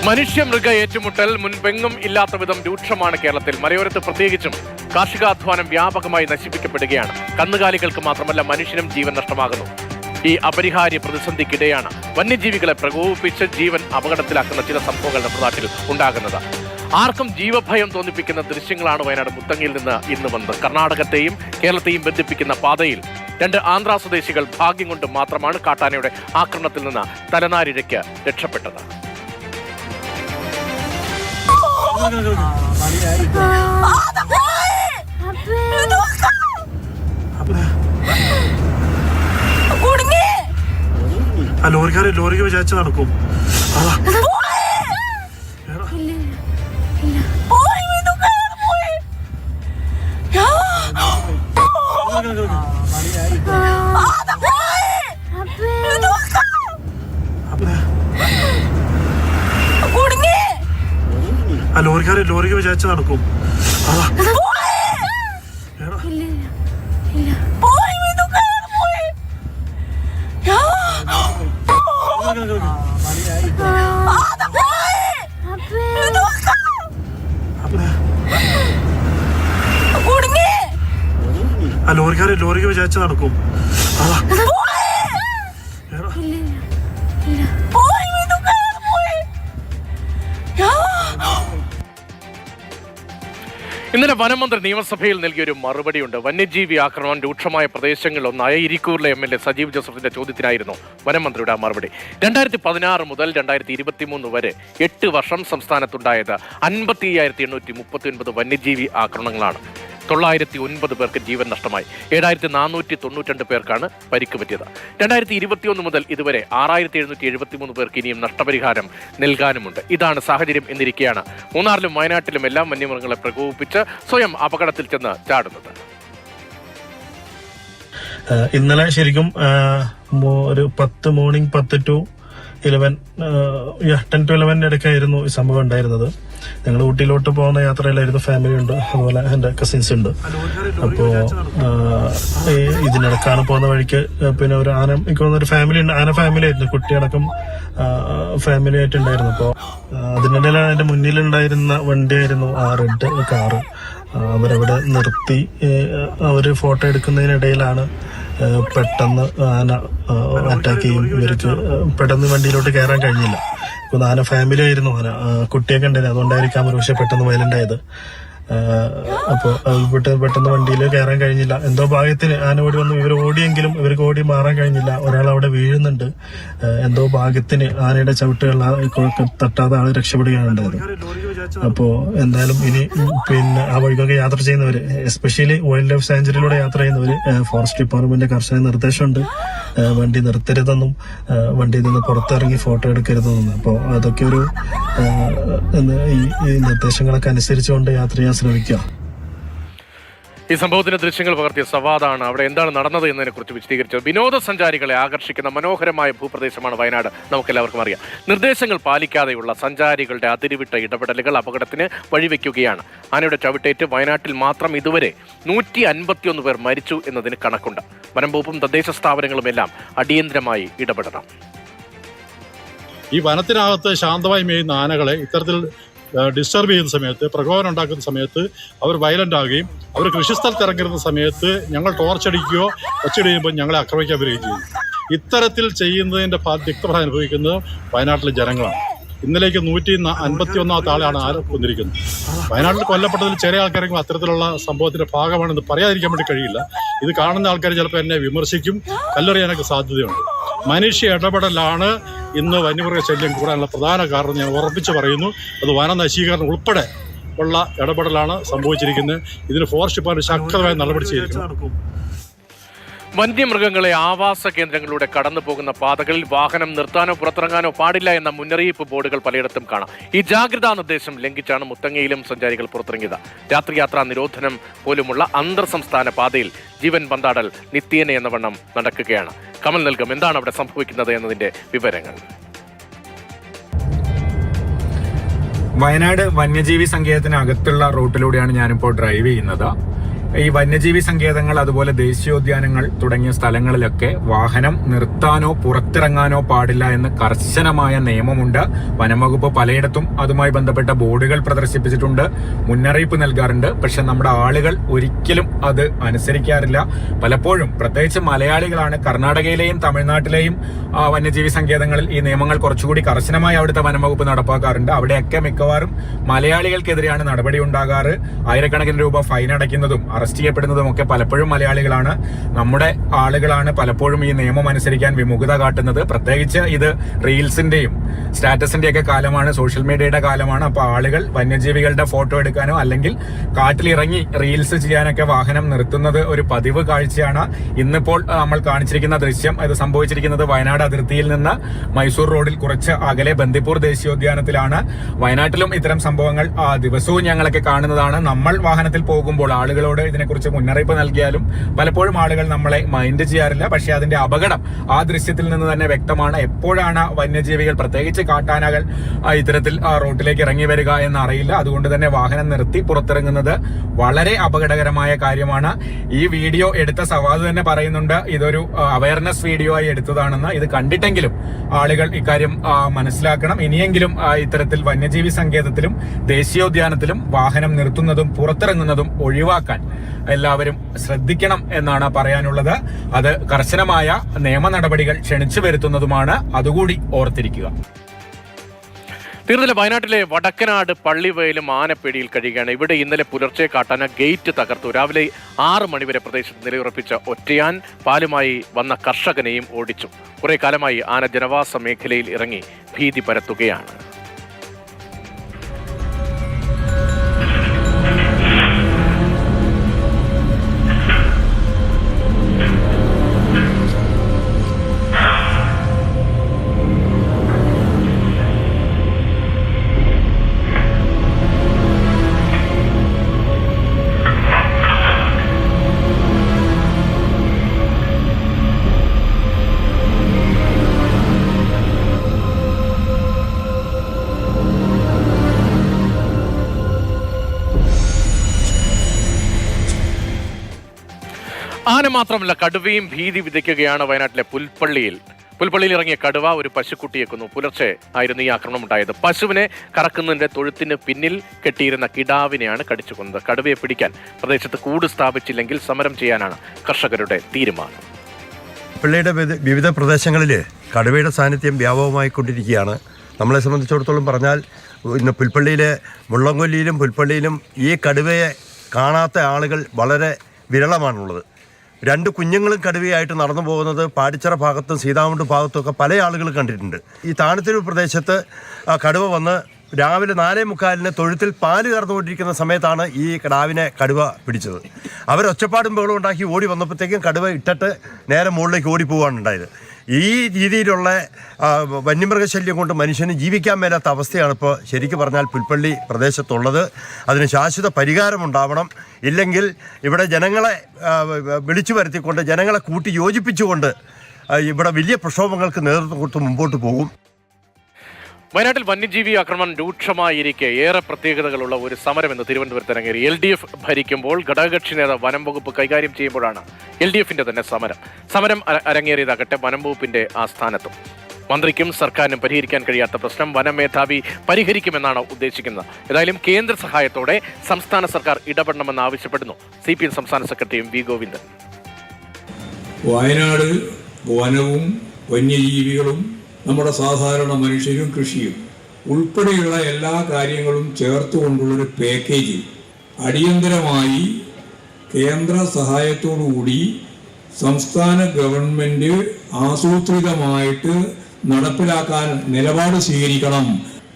മനുഷ്യമൃഗ ഏറ്റുമുട്ടൽ മുൻപെങ്ങും ഇല്ലാത്ത വിധം രൂക്ഷമാണ് കേരളത്തിൽ. മലയോരത്ത് പ്രത്യേകിച്ചും കാർഷികാധ്വാനം വ്യാപകമായി നശിപ്പിക്കപ്പെടുകയാണ്. കന്നുകാലികൾക്ക് മാത്രമല്ല മനുഷ്യനും ജീവൻ നഷ്ടമാകുന്നു. ഈ അപരിഹാര്യ പ്രതിസന്ധിക്കിടെയാണ് വന്യജീവികളെ പ്രകോപിപ്പിച്ച് ജീവൻ അപകടത്തിലാക്കുന്ന ചില സംഭവങ്ങൾ നമ്മുടെ നാട്ടിൽ ഉണ്ടാകുന്നത്. ആർക്കും ജീവഭയം തോന്നിപ്പിക്കുന്ന ദൃശ്യങ്ങളാണ് വയനാട് മുത്തങ്ങയിൽ നിന്ന് ഇന്ന് വന്നത്. കർണാടകത്തെയും കേരളത്തെയും ബന്ധിപ്പിക്കുന്ന പാതയിൽ 2 ആന്ധ്രാ സ്വദേശികൾ ഭാഗ്യം കൊണ്ട് മാത്രമാണ് കാട്ടാനയുടെ ആക്രമണത്തിൽ നിന്ന് തലനാരിഴയ്ക്ക് രക്ഷപ്പെട്ടത്. ലോറിക്ക് വിചാരിച്ച് നടക്കും. ലോറിക്ക് വിചാരിച്ച് നടക്കും. ലോറിക്ക് വിചാരിച്ച് നടക്കും. ഇന്നലെ വനമന്ത്രി നിയമസഭയിൽ നൽകിയൊരു മറുപടിയുണ്ട്. വന്യജീവി ആക്രമണം രൂക്ഷമായ പ്രദേശങ്ങളിലൊന്നായ ഇരിക്കൂറിലെ MLA സജീവ് ജോസഫിന്റെ ചോദ്യത്തിനായിരുന്നു വനമന്ത്രിയുടെ മറുപടി. 2016 മുതൽ 2023 വരെ 8 വർഷം സംസ്ഥാനത്തുണ്ടായത് 55,839 വന്യജീവി ആക്രമണങ്ങളാണ്. 909 പേർക്ക് ജീവൻ നഷ്ടമായി. 7,492 പേർക്കാണ് പരിക്ക് പറ്റിയത്. 2021 മുതൽ ഇതുവരെ 6,773 പേർക്ക് ഇനിയും നഷ്ടപരിഹാരം നൽകാനുമുണ്ട്. ഇതാണ് സാഹചര്യം എന്നിരിക്കെയാണ് മൂന്നാറിലും വയനാട്ടിലും എല്ലാം വന്യമൃഗങ്ങളെ പ്രകോപിപ്പിച്ച് സ്വയം അപകടത്തിൽ ചെന്ന് ചാടുന്നത്. ഇന്നലെ ശരിക്കും ഒരു 10 to 11 10 to 11 ഇടയ്ക്കായിരുന്നു ഈ സംഭവം ഉണ്ടായിരുന്നത്. ഞങ്ങൾ ഊട്ടിയിലോട്ട് പോകുന്ന യാത്രയിലായിരുന്നു. ഫാമിലി ഉണ്ട്, അതുപോലെ എന്റെ കസിൻസ് ഉണ്ട്. അപ്പോ ഇതിനിടക്കാണ് പോകുന്ന വഴിക്ക് പിന്നെ ഒരു ആന, എനിക്ക് തോന്നുന്ന ഒരു ഫാമിലി ഉണ്ട്. ആന ഫാമിലി ആയിരുന്നു, കുട്ടിയടക്കം ഫാമിലി ആയിട്ടുണ്ടായിരുന്നു. അപ്പോ അതിനിടയിൽ അതിന്റെ മുന്നിലുണ്ടായിരുന്ന വണ്ടിയായിരുന്നു ആ റെഡ് കാറ്. അവരവിടെ നിർത്തി അവര് ഫോട്ടോ എടുക്കുന്നതിനിടയിലാണ് പെട്ടെന്ന് ആന അറ്റാക്ക് ചെയ്യും. ഇവർക്ക് പെട്ടെന്ന് വണ്ടിയിലോട്ട് കയറാൻ കഴിഞ്ഞില്ല. ആന ഫാമിലി ആയിരുന്നു, ആന കുട്ടിയൊക്കെ ഉണ്ടായിരുന്നു. അതുകൊണ്ടായിരിക്കാം ഒരു പക്ഷെ പെട്ടെന്ന് വയലന്റ് ആയത്. അപ്പോ പെട്ടെന്ന് വണ്ടിയിൽ കയറാൻ കഴിഞ്ഞില്ല. എന്തോ ഭാഗ്യത്തിന് ആന ഓടി വന്നു. ഇവർ ഓടിയെങ്കിലും ഇവർക്ക് ഓടി മാറാൻ കഴിഞ്ഞില്ല. ഒരാൾ അവിടെ വീഴുന്നുണ്ട്. എന്തോ ഭാഗ്യത്തിന് ആനയുടെ ചവിട്ടുകൾ തട്ടാതെ ആള് രക്ഷപ്പെടുകയാണ് ഉണ്ടായത്. അപ്പോ എന്തായാലും ഇനി പിന്നെ ആ വഴിക്കൊക്കെ യാത്ര ചെയ്യുന്നവര്, എസ്പെഷ്യലി വൈൽഡ് ലൈഫ് സാഞ്ചുറിയിലൂടെ യാത്ര ചെയ്യുന്നവര്, ഫോറസ്റ്റ് ഡിപ്പാർട്ട്മെന്റ് കർശന നിർദ്ദേശമുണ്ട്. വണ്ടി നിർത്തരുതെന്നും വണ്ടിയിൽ നിന്ന് പുറത്തിറങ്ങി ഫോട്ടോ എടുക്കരുതെന്നും. അപ്പോ അതൊക്കെ ഒരു ഈ നിർദ്ദേശങ്ങളൊക്കെ അനുസരിച്ചുകൊണ്ട് യാത്ര ചെയ്യാൻ ശ്രമിക്കുക. ഈ സംഭവത്തിന്റെ ദൃശ്യങ്ങൾ പകർത്തിയ സവാദാണ് അവിടെ എന്താണ് നടന്നത് എന്നതിനെ കുറിച്ച് വിശദീകരിച്ചത്. വിനോദസഞ്ചാരികളെ ആകർഷിക്കുന്ന മനോഹരമായ ഭൂപ്രദേശമാണ് വയനാട്, നമുക്കെല്ലാവർക്കും അറിയാം. നിർദ്ദേശങ്ങൾ പാലിക്കാതെയുള്ള സഞ്ചാരികളുടെ അതിരുവിട്ട ഇടപെടലുകൾ അപകടത്തിന് വഴിവെക്കുകയാണ്. ആനയുടെ ചവിട്ടേറ്റ് വയനാട്ടിൽ മാത്രം ഇതുവരെ 151 പേർ മരിച്ചു എന്നതിന് കണക്കുണ്ട്. വനംവകുപ്പും തദ്ദേശ സ്ഥാപനങ്ങളും എല്ലാം അടിയന്തരമായി ഇടപെടണം. ഈ വനത്തിനകത്ത് ശാന്തമായി മേയുന്ന ആനകളെ ഇത്തരത്തിൽ ഡിസ്റ്റർബ് ചെയ്യുന്ന സമയത്ത്, പ്രകോപനം ഉണ്ടാക്കുന്ന സമയത്ത് അവർ വയലന്റ് ആകുകയും അവർ കൃഷിസ്ഥലത്ത് ഇറങ്ങുന്ന സമയത്ത് ഞങ്ങൾ ടോർച്ചടിക്കുകയോ ഒച്ചടിയുമ്പോൾ ഞങ്ങളെ ആക്രമിക്കാൻ വരികയും ചെയ്യും. ഇത്തരത്തിൽ ചെയ്യുന്നതിൻ്റെ തിക്തഫലം അനുഭവിക്കുന്നത് വയനാട്ടിലെ ജനങ്ങളാണ്. ഇന്നലേക്ക് 151 ആളാണ് ആര് കൊന്നിരിക്കുന്നത്. വയനാട്ടിൽ കൊല്ലപ്പെട്ടതിൽ ചെറിയ ആൾക്കാരെങ്കിലും അത്തരത്തിലുള്ള സംഭവത്തിന്റെ ഭാഗമാണെന്ന് പറയാതിരിക്കാൻ വേണ്ടി കഴിയില്ല. ഇത് കാണുന്ന ആൾക്കാർ ചിലപ്പോൾ എന്നെ വിമർശിക്കും, കല്ലെറിയാനൊക്കെ സാധ്യതയുണ്ട്. മനുഷ്യ ഇടപെടലാണ് ഇന്ന് വന്യമൃഗശല്യം കൂടാനുള്ള പ്രധാന കാരണം. ഞാൻ ഉറപ്പിച്ച് പറയുന്നു, അത് വനനശീകരണം ഉൾപ്പെടെ ഉള്ള ഇടപെടലാണ് സംഭവിച്ചിരിക്കുന്നത്. ഇതിന് ഫോറസ്റ്റ് ഡിപ്പാർട്ട്മെന്റ് ശക്തമായ നടപടി ചെയ്തിരിക്കുന്നു. വന്യമൃഗങ്ങളെ ആവാസ കേന്ദ്രങ്ങളിലൂടെ കടന്നു പോകുന്ന പാതകളിൽ വാഹനം നിർത്താനോ പുറത്തിറങ്ങാനോ പാടില്ല എന്ന മുന്നറിയിപ്പ് ബോർഡുകൾ പലയിടത്തും കാണാം. ഈ ജാഗ്രതാ നിർദ്ദേശം ലംഘിച്ചാണ് മുത്തങ്ങയിലും സഞ്ചാരികൾ പുറത്തിറങ്ങിയത്. രാത്രിയാത്രാ നിരോധനം പോലുമുള്ള അന്തർ സംസ്ഥാന പാതയിൽ ജീവൻ പന്താടൽ നിത്യേന എന്ന വണ്ണം നടക്കുകയാണ്. കമൽ നൽകും എന്താണ് അവിടെ സംഭവിക്കുന്നത് എന്നതിന്റെ വിവരങ്ങൾ. വയനാട് വന്യജീവി സങ്കേതത്തിനകത്തുള്ള റൂട്ടിലൂടെയാണ് ഞാനിപ്പോൾ ഡ്രൈവ് ചെയ്യുന്നത്. ഈ വന്യജീവി സങ്കേതങ്ങൾ അതുപോലെ ദേശീയോദ്യാനങ്ങൾ തുടങ്ങിയ സ്ഥലങ്ങളിലൊക്കെ വാഹനം നിർത്താനോ പുറത്തിറങ്ങാനോ പാടില്ല എന്ന് കർശനമായ നിയമമുണ്ട്. വനംവകുപ്പ് പലയിടത്തും അതുമായി ബന്ധപ്പെട്ട ബോർഡുകൾ പ്രദർശിപ്പിച്ചിട്ടുണ്ട്, മുന്നറിയിപ്പ് നൽകാറുണ്ട്. പക്ഷെ നമ്മുടെ ആളുകൾ ഒരിക്കലും അത് അനുസരിക്കാറില്ല. പലപ്പോഴും പ്രത്യേകിച്ച് മലയാളികളാണ് കർണാടകയിലെയും തമിഴ്നാട്ടിലെയും വന്യജീവി സങ്കേതങ്ങളിൽ ഈ നിയമങ്ങൾ കുറച്ചുകൂടി കർശനമായി അവിടുത്തെ വനംവകുപ്പ് നടപ്പാക്കാറുണ്ട്. അവിടെയൊക്കെ മിക്കവാറും മലയാളികൾക്കെതിരെയാണ് നടപടി ഉണ്ടാകാറ്. ആയിരക്കണക്കിന് രൂപ ഫൈൻ അടയ്ക്കുന്നതും അറസ്റ്റ് ചെയ്യപ്പെടുന്നതും ഒക്കെ പലപ്പോഴും മലയാളികളാണ്. നമ്മുടെ ആളുകളാണ് പലപ്പോഴും ഈ നിയമം അനുസരിക്കാൻ വിമുഖത കാട്ടുന്നത്. പ്രത്യേകിച്ച് ഇത് റീൽസിന്റെയും സ്റ്റാറ്റസിന്റെ ഒക്കെ കാലമാണ്, സോഷ്യൽ മീഡിയയുടെ കാലമാണ്. അപ്പൊ ആളുകൾ വന്യജീവികളുടെ ഫോട്ടോ എടുക്കാനോ അല്ലെങ്കിൽ കാട്ടിലിറങ്ങി റീൽസ് ചെയ്യാനൊക്കെ വാഹനം നിർത്തുന്നത് ഒരു പതിവ് കാഴ്ചയാണ്. ഇന്നിപ്പോൾ നമ്മൾ കാണിച്ചിരിക്കുന്ന ദൃശ്യം ഇത് സംഭവിച്ചിരിക്കുന്നത് വയനാട് അതിർത്തിയിൽ നിന്ന് മൈസൂർ റോഡിൽ കുറച്ച് അകലെ ബന്ദിപ്പൂർ ദേശീയോദ്യാനത്തിലാണ്. വയനാട്ടിലും ഇത്തരം സംഭവങ്ങൾ ദിവസവും ഞങ്ങളൊക്കെ കാണുന്നതാണ്. നമ്മൾ വാഹനത്തിൽ പോകുമ്പോൾ ആളുകളോട് ഇതിനെക്കുറിച്ച് മുന്നറിയിപ്പ് നൽകിയാലും പലപ്പോഴും ആളുകൾ നമ്മളെ മൈൻഡ് ചെയ്യാറില്ല. പക്ഷെ അതിന്റെ അപകടം ആ ദൃശ്യത്തിൽ നിന്ന് തന്നെ വ്യക്തമാണ്. എപ്പോഴാണ് വന്യജീവികൾ പ്രത്യേകിച്ച് കാട്ടാനകൾ ഇത്തരത്തിൽ റോട്ടിലേക്ക് ഇറങ്ങി വരിക എന്നറിയില്ല. അതുകൊണ്ട് തന്നെ വാഹനം നിർത്തി പുറത്തിറങ്ങുന്നത് വളരെ അപകടകരമായ കാര്യമാണ്. ഈ വീഡിയോ എടുത്ത സവാദ് തന്നെ പറയുന്നുണ്ട് ഇതൊരു അവയർനെസ് വീഡിയോ ആയി എടുത്തതാണെന്ന്. ഇത് കണ്ടിട്ടെങ്കിലും ആളുകൾ ഇക്കാര്യം മനസ്സിലാക്കണം. ഇനിയെങ്കിലും ഇത്തരത്തിൽ വന്യജീവി സങ്കേതത്തിലും ദേശീയോദ്യാനത്തിലും വാഹനം നിർത്തുന്നതും പുറത്തിറങ്ങുന്നതും ഒഴിവാക്കാൻ എല്ലാവരും ശ്രദ്ധിക്കണം എന്നാണ് പറയാനുള്ളത്. അത് കർശനമായ നിയമ നടപടികൾ ക്ഷണിച്ചു വരുത്തുന്നതുമാണ്. അതുകൂടി ഓർത്തിരിക്കുക. തീർന്നില്ല. വയനാട്ടിലെ വടക്കനാട് പള്ളിവയലും ആനപ്പേടിയിൽ കഴിയുകയാണ്. ഇവിടെ ഇന്നലെ പുലർച്ചെ കാട്ടാന ഗേറ്റ് തകർത്തു. രാവിലെ 6 മണിവരെ പ്രദേശത്ത് നിലയുറപ്പിച്ച ഒറ്റയാൻ പാലുമായി വന്ന കർഷകനെയും ഓടിച്ചു. കുറെ കാലമായി ആന ജനവാസ മേഖലയിൽ ഇറങ്ങി ഭീതി പരത്തുകയാണ്. ആന മാത്രമല്ല, കടുവയും ഭീതി വിതയ്ക്കുകയാണ് വയനാട്ടിലെ പുൽപ്പള്ളിയിൽ ഇറങ്ങിയ കടുവ ഒരു പശുക്കുട്ടിയെ കൊന്നു. പുലർച്ചെ ആയിരുന്നു ഈ ആക്രമണം ഉണ്ടായത്. പശുവിനെ കറക്കുന്നതിന്റെ തൊഴുത്തിന് പിന്നിൽ കെട്ടിയിരുന്ന കിടാവിനെയാണ് കടിച്ചു കൊന്നത്. കടുവയെ പിടിക്കാൻ പ്രദേശത്ത് കൂട് സ്ഥാപിച്ചില്ലെങ്കിൽ സമരം ചെയ്യാനാണ് കർഷകരുടെ തീരുമാനം. പുൽപ്പള്ളിയുടെ വിവിധ പ്രദേശങ്ങളിൽ കടുവയുടെ സാന്നിധ്യം വ്യാപകമായിക്കൊണ്ടിരിക്കുകയാണ്. നമ്മളെ സംബന്ധിച്ചിടത്തോളം പറഞ്ഞാൽ ഇന്ന് പുൽപ്പള്ളിയിലെ മുള്ളംകൊല്ലിയിലും പുൽപ്പള്ളിയിലും ഈ കടുവയെ കാണാത്ത ആളുകൾ വളരെ വിരളമാണുള്ളത്. 2 കുഞ്ഞുങ്ങളും കടുവയായിട്ട് നടന്നു പോകുന്നത് പാടിച്ചിറ ഭാഗത്തും സീതാമുണ്ട് ഭാഗത്തും ഒക്കെ പല ആളുകൾ കണ്ടിട്ടുണ്ട്. ഈ താണത്തിരു പ്രദേശത്ത് കടുവ വന്ന് രാവിലെ 4:45 തൊഴുത്തിൽ പാല് കറന്നുകൊണ്ടിരിക്കുന്ന സമയത്താണ് ഈ കിടാവിനെ കടുവ പിടിച്ചത്. ഒച്ചപ്പാടും ബഹളം ഉണ്ടാക്കി ഓടി വന്നപ്പോഴത്തേക്കും കടുവ ഇട്ടിട്ട് നേരെ മുകളിലേക്ക് ഓടിപ്പോവാണ് ഉണ്ടായത്. ഈ രീതിയിലുള്ള വന്യമൃഗശല്യം കൊണ്ട് മനുഷ്യന് ജീവിക്കാൻ മേലാത്ത അവസ്ഥയാണ് ഇപ്പോൾ ശരിക്കും പറഞ്ഞാൽ പുൽപ്പള്ളി പ്രദേശത്തുള്ളത്. അതിന് ശാശ്വത പരിഹാരമുണ്ടാവണം. ഇല്ലെങ്കിൽ ഇവിടെ ജനങ്ങളെ വിളിച്ചു വരുത്തിക്കൊണ്ട് ജനങ്ങളെ കൂട്ടി യോജിപ്പിച്ചുകൊണ്ട് ഇവിടെ വലിയ പ്രക്ഷോഭങ്ങൾക്ക് നേതൃത്വം കൊടുത്ത് മുമ്പോട്ട് പോകും. വയനാട്ടിൽ വന്യജീവി ആക്രമണം രൂക്ഷമായിരിക്കെ ഏറെ പ്രത്യേകതകളുള്ള ഒരു സമരം ഇന്ന് തിരുവനന്തപുരത്ത് ഇറങ്ങി. LDF ഭരിക്കുമ്പോൾ ഘടകകക്ഷി നേതാവ് വനം വകുപ്പ് കൈകാര്യം ചെയ്യുമ്പോഴാണ് LDFന്റെ തന്നെ സമരം അരങ്ങേറിയതാകട്ടെ വനം വകുപ്പിന്റെ ആസ്ഥാനത്തും. മന്ത്രിക്കും സർക്കാരിനും പരിഹരിക്കാൻ കഴിയാത്ത പ്രശ്നം വനം മേധാവി പരിഹരിക്കുമെന്നാണ് ഉദ്ദേശിക്കുന്നത്. ഏതായാലും കേന്ദ്ര സഹായത്തോടെ സംസ്ഥാന സർക്കാർ ഇടപെടണമെന്ന് ആവശ്യപ്പെടുന്നു CPM സംസ്ഥാന സെക്രട്ടറി MV ഗോവിന്ദൻ. വയനാട് വനവും വന്യജീവികളും നമ്മുടെ സാധാരണ മനുഷ്യരും കൃഷിയും ഉൾപ്പെടെയുള്ള എല്ലാ കാര്യങ്ങളും ചേർത്തുകൊണ്ടുള്ളൊരു പാക്കേജ് അടിയന്തരമായി കേന്ദ്ര സഹായത്തോടുകൂടി സംസ്ഥാന ഗവൺമെൻറ് ആസൂത്രിതമായിട്ട് നടപ്പിലാക്കാൻ നിലപാട് സ്വീകരിക്കണം.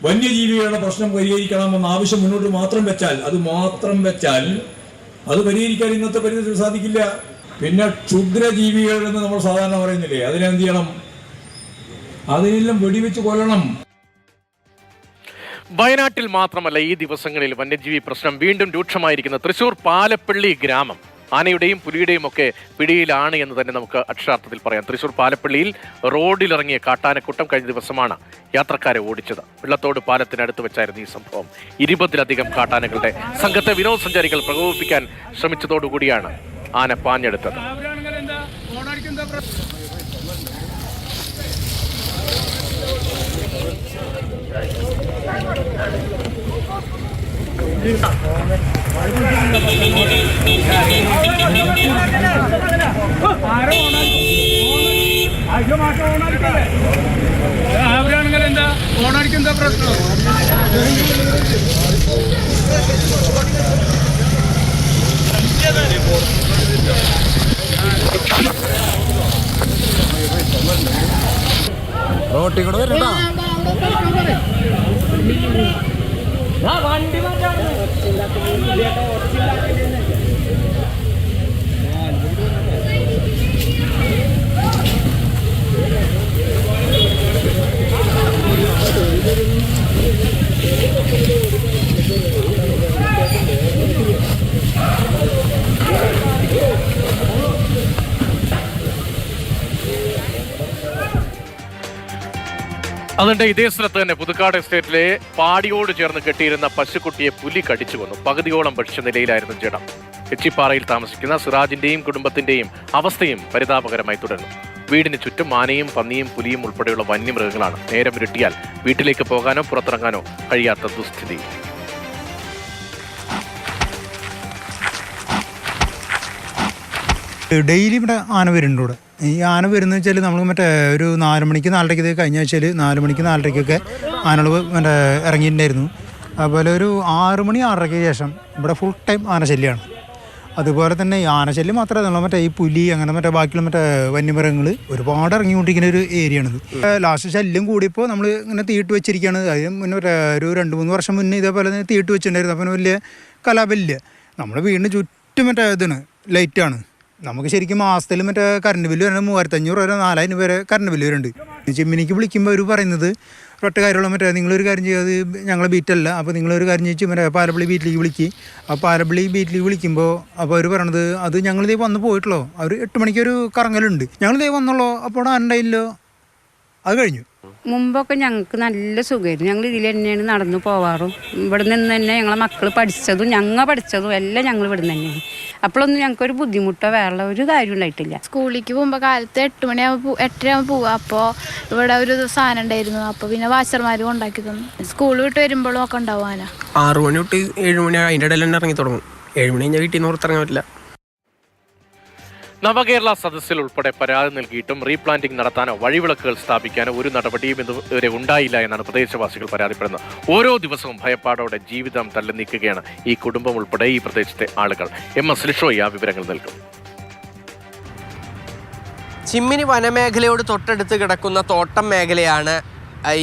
വന്യജീവികളുടെ പ്രശ്നം പരിഹരിക്കണമെന്ന ആവശ്യം മുന്നോട്ട് മാത്രം വെച്ചാൽ അത് പരിഹരിക്കാൻ ഇന്നത്തെ പരിസ്ഥിതി സാധിക്കില്ല. പിന്നെ ക്ഷുദ്രജീവികൾ എന്ന് നമ്മൾ സാധാരണ പറയുന്നില്ലേ, അതിനെന്ത് ചെയ്യണം? അതിനെല്ലാം വെടിവെച്ച് കൊല്ലണം. വയനാട്ടിൽ മാത്രമല്ല ഈ ദിവസങ്ങളിൽ വന്യജീവി പ്രശ്നം വീണ്ടും രൂക്ഷമായിരിക്കുന്ന തൃശൂർ പാലപ്പള്ളി ഗ്രാമം ആനയുടെയും പുലിയുടെയും ഒക്കെ പിടിയിലാണ് എന്ന് തന്നെ നമുക്ക് അക്ഷരാർത്ഥത്തിൽ പറയാം. തൃശൂർ പാലപ്പള്ളിയിൽ റോഡിലിറങ്ങിയ കാട്ടാനക്കൂട്ടം കഴിഞ്ഞ ദിവസമാണ് യാത്രക്കാരെ ഓടിച്ചത്. വെള്ളത്തോട് പാലത്തിനടുത്ത് വെച്ചായിരുന്നു ഈ സംഭവം. 20-ലധികം കാട്ടാനകളുടെ സംഘത്തെ വിനോദസഞ്ചാരികൾ പ്രകോപിപ്പിക്കാൻ ശ്രമിച്ചതോടുകൂടിയാണ് ആന പാഞ്ഞെടുത്തത്. ഓണടിക്കുന്ന പ്രശ്നം റോട്ടിൽ കൂടെ വരണ്ടാ വണ്ടി അതുകൊണ്ട് ഇതേ സ്ഥലത്ത് തന്നെ പുതുക്കാട് എസ്റ്റേറ്റിലെ പാടിയോട് ചേർന്ന് കെട്ടിയിരുന്ന പശുക്കുട്ടിയെ പുലി കടിച്ചു കൊന്നു. പകുതിയോളം ഭക്ഷ്യ നിലയിലായിരുന്നു ജഡം. എച്ചിപ്പാറയിൽ താമസിക്കുന്ന സിറാജിന്റെയും കുടുംബത്തിന്റെയും അവസ്ഥയും പരിതാപകരമായി തുടർന്നു. വീടിന് ചുറ്റും ആനയും പന്നിയും പുലിയും ഉൾപ്പെടെയുള്ള വന്യമൃഗങ്ങളാണ്. നേരം ഇരുട്ടിയാൽ വീട്ടിലേക്ക് പോകാനോ പുറത്തിറങ്ങാനോ കഴിയാത്ത ദുസ്ഥിതി. ഡെയിലി ഇവിടെ ആന വരുന്നുണ്ട്. ഇവിടെ ഈ ആന വരുന്നത് വെച്ചാൽ നമ്മൾ മറ്റേ ഒരു 4 മണിക്ക് 4:30 കഴിഞ്ഞ ആഴ്ചയിൽ 4 മണിക്ക് 4:30 ആനകൾ മറ്റേ ഇറങ്ങിയിട്ടുണ്ടായിരുന്നു. അതുപോലെ ഒരു 6 മണി 6:30 ശേഷം ഇവിടെ ഫുൾ ടൈം ആനശല്യമാണ്. അതുപോലെ തന്നെ ഈ ആനശല്യം മാത്രമല്ല, മറ്റേ ഈ പുലി അങ്ങനെ മറ്റേ ബാക്കിയുള്ള മറ്റേ വന്യമൃഗങ്ങൾ ഒരുപാട് ഇറങ്ങിക്കൊണ്ടിരിക്കുന്ന ഒരു ഏരിയയാണിത്. ലാസ്റ്റ് ശല്യം കൂടിയപ്പോൾ നമ്മൾ ഇങ്ങനെ തീട്ട് വെച്ചിരിക്കുകയാണ്. അതിന് മുന്നേ ഒരു 2-3 വർഷം മുന്നേ ഇതേപോലെ തന്നെ തീട്ട് വെച്ചിട്ടുണ്ടായിരുന്നു. അപ്പം വലിയ കലാപമില്ല. നമ്മുടെ വീടിന് ചുറ്റും മറ്റേ ഇതാണ് ലൈറ്റാണ്. നമുക്ക് ശരിക്കും മാസത്തിൽ മറ്റേ കറണ്ട് ബില്ല് വരുന്നത് 3500 വരെ 4000 വരെ കറണ്ട് ബില്ല് വരുന്നുണ്ട്. ചിമ്മിനിക്ക് വിളിക്കുമ്പോൾ അവർ പറയുന്നത് ഒറ്റ കാര്യമുള്ള മറ്റേ നിങ്ങളൊരു കാര്യം ചെയ്യാതെ ഞങ്ങളെ ബീറ്റല്ല, അപ്പോൾ നിങ്ങളൊരു കാര്യം ചോദിച്ചു മറ്റേ പാലപ്പള്ളി ബീറ്റിലേക്ക് വിളിക്കുക. അപ്പോൾ പാലപ്പള്ളി ബീറ്റിലേക്ക് വിളിക്കുമ്പോൾ അപ്പോൾ അവർ പറയണത് അത് ഞങ്ങളിതേ വന്ന് പോയിട്ടുള്ളൂ. അവർ 8 മണിക്കൊരു കറങ്ങലുണ്ട്, ഞങ്ങളിതേ വന്നുള്ളൂ, അപ്പോൾ അവിടെ ആനണ്ടായില്ലോ. അത് കഴിഞ്ഞു. മുമ്പൊക്കെ ഞങ്ങൾക്ക് നല്ല സുഖമായിരുന്നു. ഞങ്ങൾ ഇതിൽ തന്നെയാണ് നടന്നു പോവാറും. ഇവിടെ നിന്ന് തന്നെ ഞങ്ങളെ മക്കൾ പഠിച്ചതും ഞങ്ങൾ പഠിച്ചതും എല്ലാം ഞങ്ങൾ ഇവിടെ നിന്ന് തന്നെയാണ്. അപ്പോഴൊന്നും ഞങ്ങൾക്കൊരു ബുദ്ധിമുട്ടോ വേറെ ഒരു കാര്യം ഉണ്ടായിട്ടില്ല. സ്കൂളിലേക്ക് പോകുമ്പോൾ കാലത്ത് 8 മണിയാകുമ്പോൾ 8:30 പോവുക. അപ്പോൾ ഇവിടെ ഒരു സാധനം ഉണ്ടായിരുന്നു. അപ്പോൾ പിന്നെ വാച്ചർമാർ കൊണ്ടാക്കി തന്നു. സ്കൂൾ വിട്ട് വരുമ്പോഴും ഒക്കെ ഉണ്ടാവും ആന. 6 മണി തൊട്ട് 7 മണി അതിൻ്റെ ഇടയിൽ തന്നെ ഇറങ്ങി തുടങ്ങും. 7 മണി കഴിഞ്ഞാൽ വീട്ടിൽ നിന്ന് പുറത്തിറങ്ങാൻ പറ്റില്ല. നവകേരള സദസ്സിൽ ഉൾപ്പെടെ പരാതി നൽകിയിട്ടും റീപ്ലാന്റിംഗ് നടത്താനോ വഴിവിളക്കുകൾ സ്ഥാപിക്കാനോ ഒരു നടപടിയും ഇതുവരെ ഉണ്ടായില്ല എന്നാണ് പ്രദേശവാസികൾ പരാതിപ്പെടുന്നത്. ഓരോ ദിവസവും ഭയപ്പാടോടെ ജീവിതം തള്ളി നീക്കുകയാണ് ഈ കുടുംബം ഉൾപ്പെടെ ഈ പ്രദേശത്തെ ആളുകൾ. MS ലിഷോയ് ആ വിവരങ്ങൾ നൽകും. ചിമ്മിനി വനമേഖലയോട് തൊട്ടടുത്ത് കിടക്കുന്ന തോട്ടം മേഖലയാണ്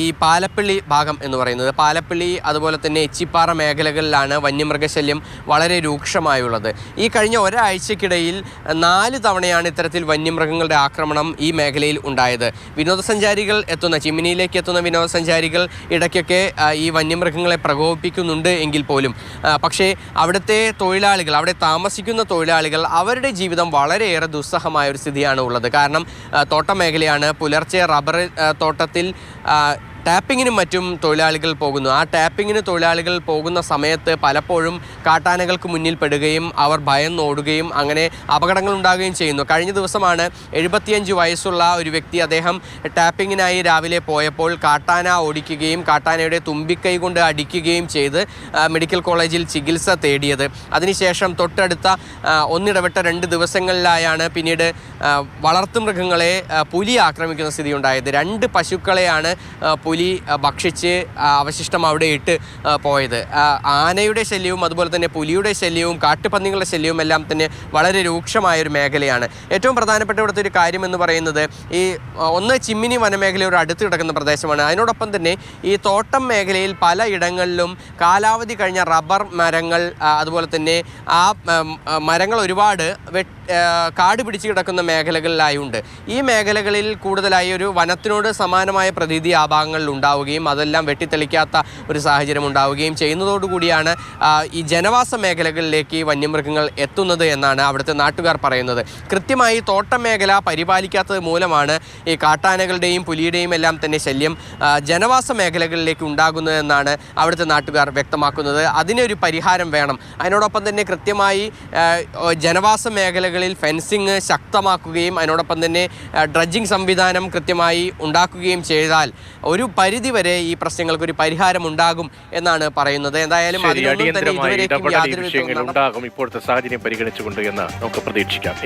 ഈ പാലപ്പള്ളി ഭാഗം എന്ന് പറയുന്നത്. പാലപ്പള്ളി അതുപോലെ തന്നെ എച്ചിപ്പാറ മേഖലകളിലാണ് വന്യമൃഗശല്യം വളരെ രൂക്ഷമായുള്ളത്. ഈ കഴിഞ്ഞ ഒരാഴ്ചക്കിടയിൽ 4 തവണയാണ് ഇത്തരത്തിൽ വന്യമൃഗങ്ങളുടെ ആക്രമണം ഈ മേഖലയിൽ ഉണ്ടായത്. വിനോദസഞ്ചാരികൾ എത്തുന്ന ചിമ്മിനിയിലേക്ക് എത്തുന്ന വിനോദസഞ്ചാരികൾ ഇടയ്ക്കൊക്കെ ഈ വന്യമൃഗങ്ങളെ പ്രകോപിപ്പിക്കുന്നുണ്ട് എങ്കിൽ പോലും പക്ഷേ അവിടുത്തെ തൊഴിലാളികൾ, അവിടെ താമസിക്കുന്ന തൊഴിലാളികൾ, അവരുടെ ജീവിതം വളരെയേറെ ദുസ്സഹമായ ഒരു സ്ഥിതിയാണ് ഉള്ളത്. കാരണം തോട്ടം മേഖലയാണ്. പുലർച്ചെ റബ്ബർ തോട്ടത്തിൽ ടാപ്പിങ്ങിനും മറ്റും തൊഴിലാളികൾ പോകുന്നു. ആ ടാപ്പിങ്ങിന് തൊഴിലാളികൾ പോകുന്ന സമയത്ത് പലപ്പോഴും കാട്ടാനകൾക്ക് മുന്നിൽ പെടുകയും അവർ ഭയന്നോടുകയും അങ്ങനെ അപകടങ്ങൾ ഉണ്ടാകുകയും ചെയ്യുന്നു. കഴിഞ്ഞ ദിവസമാണ് 75 വയസ്സുള്ള ഒരു വ്യക്തി, അദ്ദേഹം ടാപ്പിങ്ങിനായി രാവിലെ പോയപ്പോൾ കാട്ടാന ഓടിക്കുകയും കാട്ടാനയുടെ തുമ്പിക്കൈ കൊണ്ട് അടിക്കുകയും ചെയ്ത് മെഡിക്കൽ കോളേജിൽ ചികിത്സ തേടിയത്. അതിനുശേഷം തൊട്ടടുത്ത ഒന്നിടവിട്ട 2 ദിവസങ്ങളിലായാണ് പിന്നീട് വളർത്തുമൃഗങ്ങളെ പുലി ആക്രമിക്കുന്ന സ്ഥിതി ഉണ്ടായത്. 2 പശുക്കളെയാണ് പുലി ഭക്ഷിച്ച് അവശിഷ്ടം അവിടെ ഇട്ട് പോയത്. ആനയുടെ ശല്യവും അതുപോലെ തന്നെ പുലിയുടെ ശല്യവും കാട്ടുപന്നികളുടെ ശല്യവും എല്ലാം തന്നെ വളരെ രൂക്ഷമായൊരു മേഖലയാണ്. ഏറ്റവും പ്രധാനപ്പെട്ട ഇവിടുത്തെ ഒരു കാര്യം എന്ന് പറയുന്നത് ഈ ഒന്ന് ചിമ്മിനി വനമേഖലയോട് അടുത്ത് കിടക്കുന്ന പ്രദേശമാണ്. അതിനോടൊപ്പം തന്നെ ഈ തോട്ടം മേഖലയിൽ പലയിടങ്ങളിലും കാലാവധി കഴിഞ്ഞ റബ്ബർ മരങ്ങൾ, അതുപോലെ തന്നെ ആ മരങ്ങൾ ഒരുപാട് കാട് പിടിച്ച് കിടക്കുന്ന മേഖലകളിലായി ഉണ്ട്. ഈ മേഖലകളിൽ കൂടുതലായി ഒരു വനത്തിനോട് സമാനമായ പ്രതീതി ആ ഭാഗങ്ങളിൽ ഉണ്ടാവുകയും അതെല്ലാം വെട്ടിത്തെളിക്കാത്ത ഒരു സാഹചര്യം ഉണ്ടാവുകയും ചെയ്യുന്നതോടുകൂടിയാണ് ഈ ജനവാസ മേഖലകളിലേക്ക് വന്യമൃഗങ്ങൾ എത്തുന്നത് എന്നാണ് അവിടുത്തെ നാട്ടുകാർ പറയുന്നത്. കൃത്യമായി തോട്ടം മേഖല പരിപാലിക്കാത്തത് മൂലമാണ് ഈ കാട്ടാനകളുടെയും പുലിയുടെയും എല്ലാം തന്നെ ശല്യം ജനവാസ മേഖലകളിലേക്ക് ഉണ്ടാകുന്നതെന്നാണ് അവിടുത്തെ നാട്ടുകാർ വ്യക്തമാക്കുന്നത്. അതിനൊരു പരിഹാരം വേണം. അതിനോടൊപ്പം തന്നെ കൃത്യമായി ജനവാസ മേഖലകളിൽ ഫെൻസിങ് ശക്തമാക്കുകയും അതിനോടൊപ്പം തന്നെ ഡ്രഡ്ജിങ് സംവിധാനം കൃത്യമായി ഉണ്ടാക്കുകയും ചെയ്താൽ ഒരു പരിധിവരെ ഈ പ്രശ്നങ്ങൾക്ക് ഒരു പരിഹാരം ഉണ്ടാകും എന്നാണ് പറയുന്നത്. എന്തായാലും ഉണ്ടാകും ഇപ്പോഴത്തെ സാഹചര്യം പരിഗണിച്ചുകൊണ്ട് എന്ന് നമുക്ക് പ്രതീക്ഷിക്കാം.